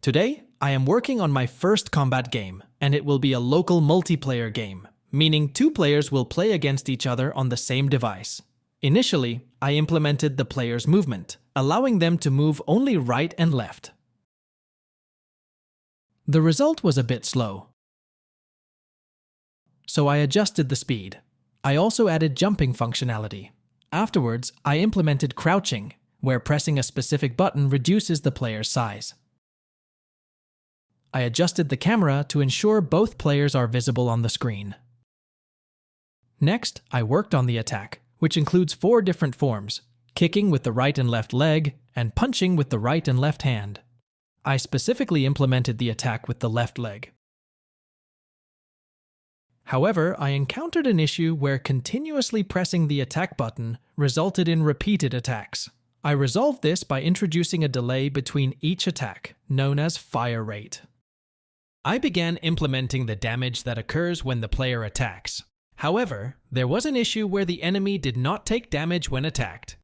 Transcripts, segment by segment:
Today, I am working on my first combat game, and it will be a local multiplayer game, meaning 2 players will play against each other on the same device. Initially, I implemented the player's movement, allowing them to move only right and left. The result was a bit slow, so I adjusted the speed. I also added jumping functionality. Afterwards, I implemented crouching, where pressing a specific button reduces the player's size. I adjusted the camera to ensure both players are visible on the screen. Next, I worked on the attack, which includes 4 different forms: kicking with the right and left leg, and punching with the right and left hand. I specifically implemented the attack with the left leg. However, I encountered an issue where continuously pressing the attack button resulted in repeated attacks. I resolved this by introducing a delay between each attack, known as fire rate. I began implementing the damage that occurs when the player attacks. However, there was an issue where the enemy did not take damage when attacked.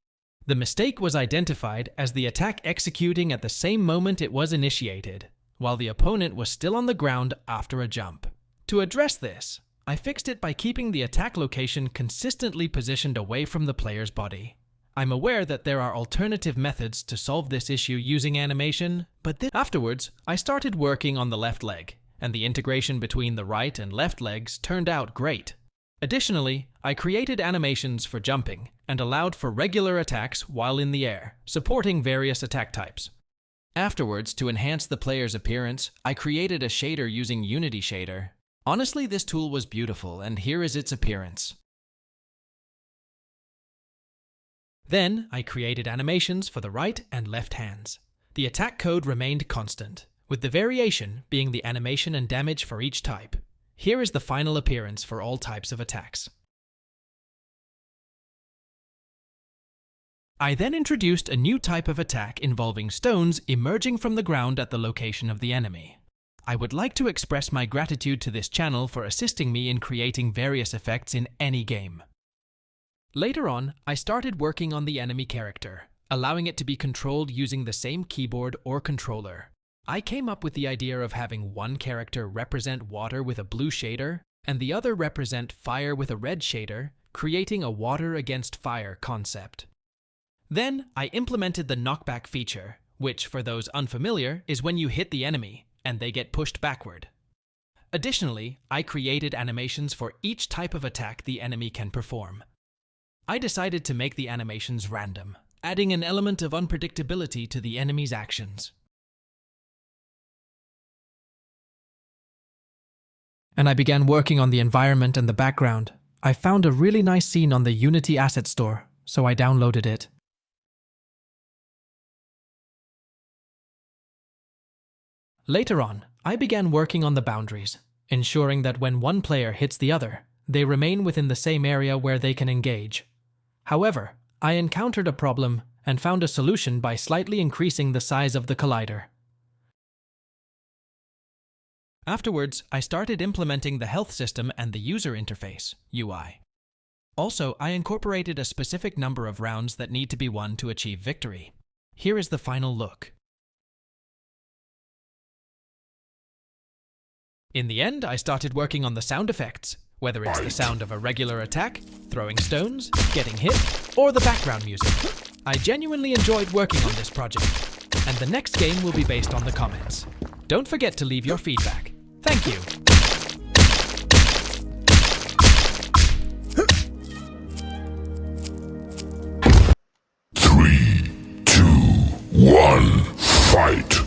The mistake was identified as the attack executing at the same moment it was initiated, while the opponent was still on the ground after a jump. To address this, I fixed it by keeping the attack location consistently positioned away from the player's body. I'm aware that there are alternative methods to solve this issue using animation, but afterwards, I started working on the left leg, and the integration between the right and left legs turned out great. Additionally, I created animations for jumping and allowed for regular attacks while in the air, supporting various attack types. Afterwards, to enhance the player's appearance, I created a shader using Unity Shader. Honestly, this tool was beautiful, and here is its appearance. Then, I created animations for the right and left hands. The attack code remained constant, with the variation being the animation and damage for each type. Here is the final appearance for all types of attacks. I then introduced a new type of attack involving stones emerging from the ground at the location of the enemy. I would like to express my gratitude to this channel for assisting me in creating various effects in any game. Later on, I started working on the enemy character, allowing it to be controlled using the same keyboard or controller. I came up with the idea of having one character represent water with a blue shader, and the other represent fire with a red shader, creating a water against fire concept. Then, I implemented the knockback feature, which, for those unfamiliar, is when you hit the enemy, and they get pushed backward. Additionally, I created animations for each type of attack the enemy can perform. I decided to make the animations random, adding an element of unpredictability to the enemy's actions. And I began working on the environment and the background. I found a really nice scene on the Unity Asset Store, so I downloaded it. Later on, I began working on the boundaries, ensuring that when one player hits the other, they remain within the same area where they can engage. However, I encountered a problem and found a solution by slightly increasing the size of the collider. Afterwards, I started implementing the health system and the user interface, UI. Also, I incorporated a specific number of rounds that need to be won to achieve victory. Here is the final look. In the end, I started working on the sound effects, whether it's the sound of a regular attack, throwing stones, getting hit, or the background music. I genuinely enjoyed working on this project, and the next game will be based on the comments. Don't forget to leave your feedback. Thank you. 3, 2, 1, fight!